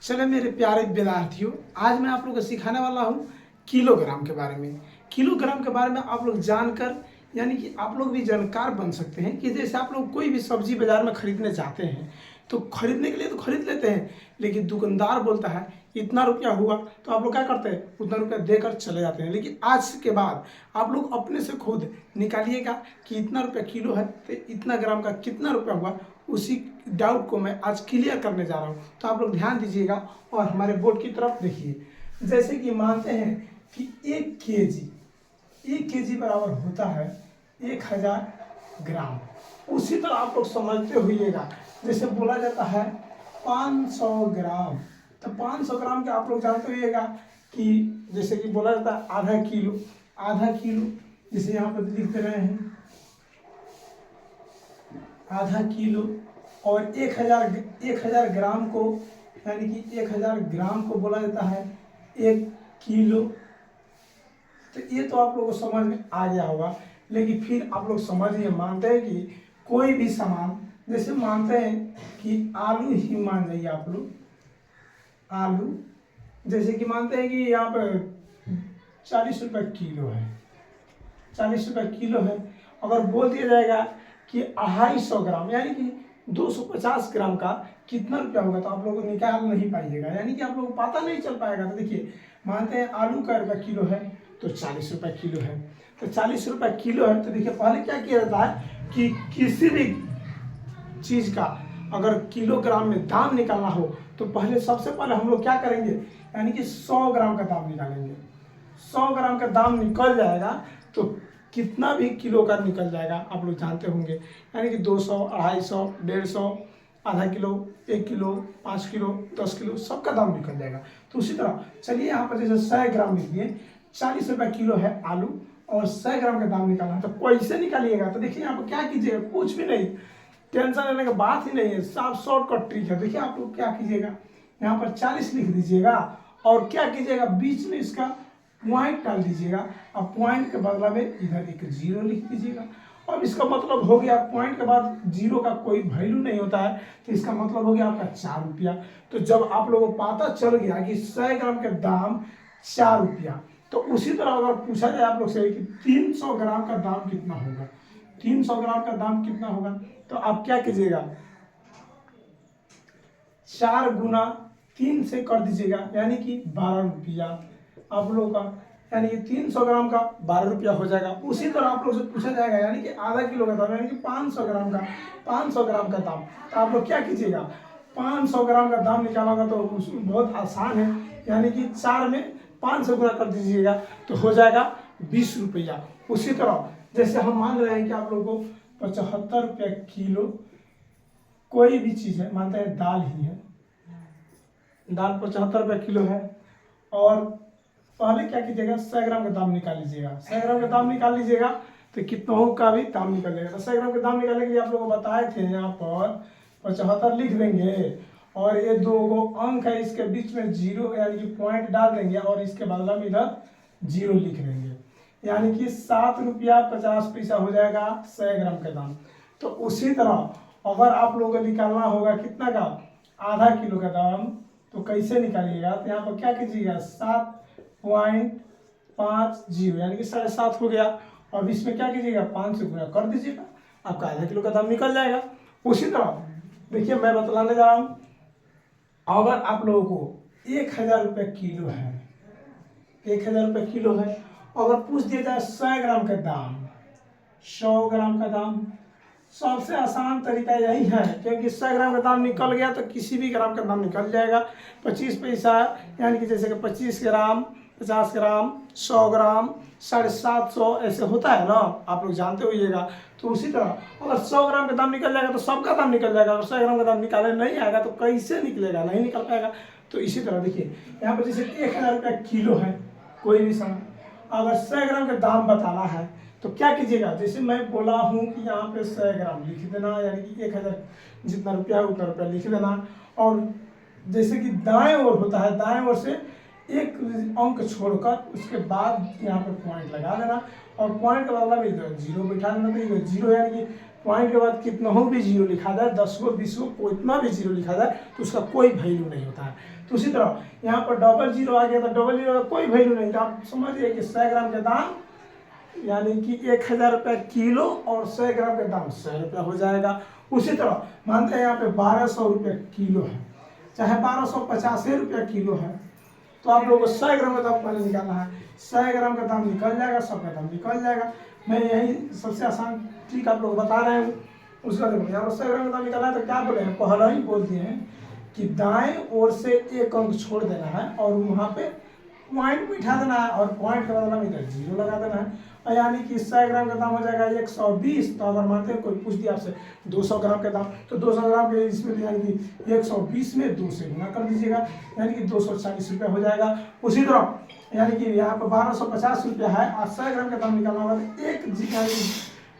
चले मेरे प्यारे विद्यार्थियों, आज मैं आप लोगों को सिखाने वाला हूँ किलोग्राम के बारे में। किलोग्राम के बारे में आप लोग जानकर यानी कि आप लोग भी जानकार बन सकते हैं कि जैसे आप लोग कोई भी सब्जी बाज़ार में ख़रीदने जाते हैं तो खरीदने के लिए तो खरीद लेते हैं, लेकिन दुकानदार बोलता है इतना रुपया हुआ तो आप लोग क्या करते हैं, उतना रुपया देकर चले जाते हैं। लेकिन आज के बाद आप लोग अपने से खुद निकालिएगा कि इतना रुपया किलो है तो इतना ग्राम का कितना रुपया हुआ। उसी डाउट को मैं आज क्लियर करने जा रहा हूँ, तो आप लोग ध्यान दीजिएगा और हमारे बोर्ड की तरफ देखिए। जैसे कि मानते हैं कि 1 केजी बराबर होता है 1000 ग्राम। उसी तरह आप लोग समझते हुइएगा, जैसे बोला जाता है 500 ग्राम, तो 500 ग्राम के आप लोग जानते हुइएगा कि जैसे कि बोला जाता है आधा किलो, जैसे यहाँ पर लिख दे रहे हैं आधा किलो। और 1000 ग्राम को यानी कि 1000 ग्राम को बोला जाता है 1 किलो। तो ये तो आप लोगों को समझ में आ गया होगा, लेकिन फिर आप लोग समझिए, मानते हैं कि कोई भी सामान, जैसे मानते हैं कि आलू ही मान जाइए आप लोग, आलू जैसे कि मानते हैं कि यहाँ पर 40 रुपये किलो है, 40 रुपये किलो है। अगर बोल दिया जाएगा कि 250 ग्राम यानी कि 250 ग्राम का कितना रुपया होगा, तो आप लोग निकाल नहीं पाइएगा, यानी कि आप लोग को पता नहीं चल पाएगा। तो देखिए, मानते हैं आलू का रुपया किलो है तो 40 रुपये किलो है, तो 40 रुपये किलो है। तो देखिए, पहले क्या किया जाता है कि किसी भी चीज़ का अगर किलोग्राम में दाम निकालना हो तो पहले सबसे पहले हम लोग क्या करेंगे, यानी कि 100 ग्राम का दाम निकालेंगे। 100 ग्राम का दाम निकल जाएगा तो कितना भी किलो का निकल जाएगा आप लोग जानते होंगे, यानी कि 200, 250, 150, आधा किलो, 1 किलो, 5 किलो, 10 किलो, सबका दाम निकल जाएगा। तो उसी तरह चलिए यहाँ पर जैसे 100 ग्राम लिख दिए, 40 रुपये किलो है आलू और 100 ग्राम का दाम निकालना है, तो कैसे निकालिएगा। तो देखिए यहाँ पर क्या कीजिएगा, कुछ भी नहीं, टेंशन लेने की बात ही नहीं है, साफ शॉर्टकट ट्रिक है। देखिए आप लोग क्या कीजिएगा, यहाँ पर 40 लिख दीजिएगा और क्या कीजिएगा, बीच में इसका पॉइंट डाल दीजिएगा। अब पॉइंट के बदला में इधर एक 0 लिख दीजिएगा। और इसका मतलब हो गया, पॉइंट के बाद 0 का कोई वैल्यू नहीं होता है, तो इसका मतलब हो गया आपका 4 रुपया। तो जब आप लोगों को पता चल गया कि 100 ग्राम का दाम 4 रुपया, तो उसी तरह अगर पूछा जाए आप लोग से कि 300 ग्राम का दाम कितना होगा, 300 ग्राम का दाम कितना होगा, तो आप क्या कीजिएगा, 4 गुना 3 से कर दीजिएगा, यानी कि 12 रुपया आप लोगों का, यानी कि 300 ग्राम का 12 रुपया हो जाएगा। उसी तरह आप लोग से पूछा जाएगा, यानी कि आधा किलो का दाम, यानी कि 500 ग्राम का 500 ग्राम का दाम, तो आप लोग क्या कीजिएगा, 500 ग्राम का दाम निकालोगा तो बहुत आसान है, यानी कि 4 में 500 गुना कर दीजिएगा तो हो जाएगा 20 रुपया। उसी तरह जैसे हम मान रहे हैं कि आप लोगों को 75 रुपये किलो कोई भी चीज़ है, मानते हैं दाल ही है, दाल 75 रुपये किलो है, और पहले क्या कीजिएगा, 100 ग्राम का दाम निकाल लीजिएगा। 100 ग्राम का दाम निकाल लीजिएगा तो कितनों का भी दाम निकल जाएगा। तो 100 ग्राम का दाम निकालने के लिए आप लोगों को बताए थे, यहाँ पर 75 लिख देंगे और ये 2 अंक है, इसके बीच में 0 यानी कि पॉइंट डाल देंगे और इसके बदला में इधर 0 लिख देंगे, यानी कि 7 रुपया 50 पैसा हो जाएगा 100 ग्राम का दाम। तो उसी तरह अगर आप लोगों को निकालना होगा कितना का, आधा किलो का दाम, तो कैसे निकालिएगा, तो यहाँ पर क्या कीजिएगा, 7.50 यानी कि 7.5 हो गया, और इसमें क्या कीजिएगा, 5 से गुना कर दीजिएगा, आपका आधा किलो का दाम निकल जाएगा। उसी तरह देखिए, मैं बतलाने जा रहा हूँ, अगर आप लोगों को 1000 रुपये किलो है, 1000 रुपये किलो है, अगर पूछ दिया जाए 100 ग्राम का दाम, 100 ग्राम का दाम, सबसे आसान तरीका यही है, क्योंकि 100 ग्राम का दाम निकल गया तो किसी भी ग्राम का दाम निकल जाएगा। 25 पैसा यानी कि जैसे कि 25 ग्राम, 50 ग्राम, 100 ग्राम, 750 ऐसे होता है ना, आप लोग जानते होइएगा। तो उसी तरह अगर 100 ग्राम का दाम निकल जाएगा तो सबका दाम निकल जाएगा, अगर 100 ग्राम का दाम निकाले नहीं आएगा तो कैसे निकलेगा, नहीं निकल पाएगा। तो इसी तरह देखिए, यहाँ पर जैसे 1000 रुपये किलो है कोई भी सामान, अगर 100 ग्राम का दाम बताना है तो क्या कीजिएगा, जैसे मैं बोला हूँ कि यहाँ पे 100 ग्राम लिख देना, यानी कि 1000 जितना रुपया है उतना रुपया लिख देना, और जैसे कि दाएं ओर होता है, दाएं ओर से एक अंक छोड़कर उसके बाद यहाँ पे पॉइंट लगा देना, और पॉइंट के बदला में इधर 0 बैठा देना। तो इधर 0 यानी कि पॉइंट के बाद कितना हो भी जीरो लिखा जाए, 10 को 20 को कितना भी जीरो लिखा जाए तो उसका कोई वैल्यू नहीं होता है। तो उसी तरह यहाँ पर डबल जीरो आ गया तो डबल जीरो का कोई वैल्यू नहीं। तो आप समझिए कि 100 ग्राम का दाम यानी कि 1000 रुपये किलो और 100 ग्राम का दाम 100 रुपया हो जाएगा। उसी तरह मानते हैं यहाँ पे 1200 रुपये किलो है, चाहे 1250 रुपया किलो है, तो आप लोगों को 100 ग्राम का दाम पहले निकालना है। 100 ग्राम का दाम निकल जाएगा, 100 का दाम निकल जाएगा। मैं यही सबसे आसान ट्रिक आप लोग बता रहे हूँ। उसका देखो यहाँ पर 100 ग्राम का दाम निकालना है तो क्या बोले हैं, पहले ही बोल दिए हैं कि दाएं ओर से एक अंक छोड़ देना है और वहाँ पे पॉइंट बिठा देना है और पॉइंट के बदला में इधर जीरो लगा देना है। और यानी कि 100 ग्राम का दाम हो जाएगा 120। तो अगर मानते हैं कोई पूछ दिया आपसे 200 ग्राम का दाम, तो 200 ग्राम के इसमें यानी कि 120 में 2 से गुना कर दीजिएगा, यानी कि 240 रुपया हो जाएगा। उसी तरह यानी कि यहाँ पर 1250 रुपया है और 100 ग्राम का दाम निकालना होगा तो एक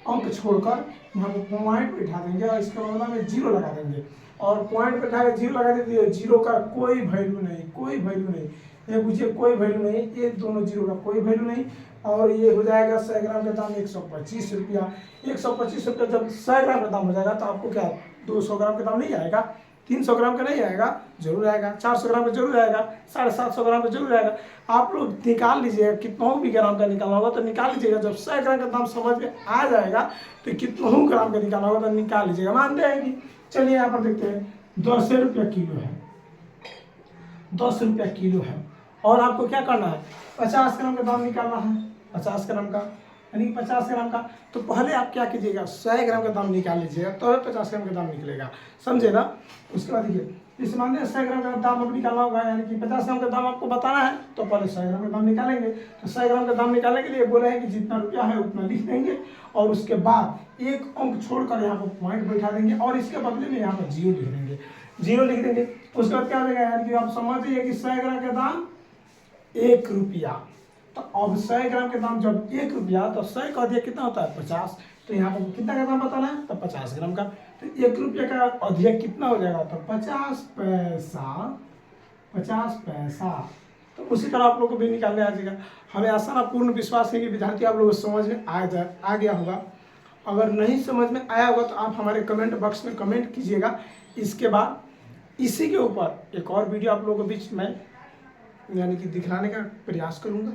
अंक छोड़कर यहाँ पर पॉइंट बिठा देंगे और इसके बदला में जीरो लगा देंगे। और पॉइंट बिठा के जीरो लगा देते हैं, जीरो का कोई वैल्यू नहीं, कोई वैल्यू नहीं, ये पूछिए कोई वैल्यू नहीं, ये दोनों जीरो का कोई वैल्यू नहीं। और ये हो जाएगा 100 ग्राम का दाम 125 रुपया। 125 रुपया जब 100 ग्राम का दाम हो जाएगा तो आपको क्या 200 ग्राम का दाम नहीं आएगा, 300 ग्राम का नहीं आएगा, जरूर आएगा, 400 ग्राम का जरूर आएगा, 750 ग्राम का जरूर आएगा। आप लोग निकाल लीजिएगा, कितना भी ग्राम का निकालना होगा तो निकाल लीजिएगा। जब 100 ग्राम का दाम समझ में आ जाएगा तो कितना ग्राम का निकालना होगा तो निकाल लीजिएगा। मानते हैं कि चलिए यहाँ पर देखते हैं 10 रुपया किलो है, 10 रुपया किलो है और आपको क्या करना है 50 ग्राम का दाम निकालना है। 50 ग्राम का यानी 50 ग्राम का, तो पहले आप क्या कीजिएगा 100 ग्राम का दाम निकाल लीजिएगा तो 50 ग्राम का दाम निकलेगा, समझे ना। उसके बाद देखिए इस मान लीजिए 100 ग्राम का दाम अब निकालना होगा, यानी कि 50 ग्राम का दाम आपको बताना है तो पहले 100 ग्राम का दाम निकालेंगे। तो 100 ग्राम का दाम निकालने के लिए बोले हैं कि जितना रुपया है उतना लिख देंगे और उसके बाद एक अंक छोड़कर यहाँ पर पॉइंट बैठा देंगे और इसके बदले में यहाँ पर जीरो लिख देंगे, जीरो लिख देंगे। उसके बाद क्या देगा, यानी कि आप समझिए कि 100 ग्राम का दाम 1 रुपया। तो अब 100 ग्राम के दाम जब 1 रुपया तो 100 का अधिक कितना होता है 50। तो यहाँ पर कितना का दाम बताना है तो 50 ग्राम का। तो 1 रुपये का अधिक कितना हो जाएगा तो 50 पैसा, 50 पैसा। तो उसी तरह आप लोग को भी निकालने आ जाएगा। हमें आशा और पूर्ण विश्वास है कि विद्यार्थी आप लोगों को समझ में आ गया होगा। अगर नहीं समझ में आया होगा तो आप हमारे कमेंट बॉक्स में कमेंट कीजिएगा। इसके बाद इसी के ऊपर एक और वीडियो आप लोगों के बीच में यानी कि दिखलाने का प्रयास करूंगा।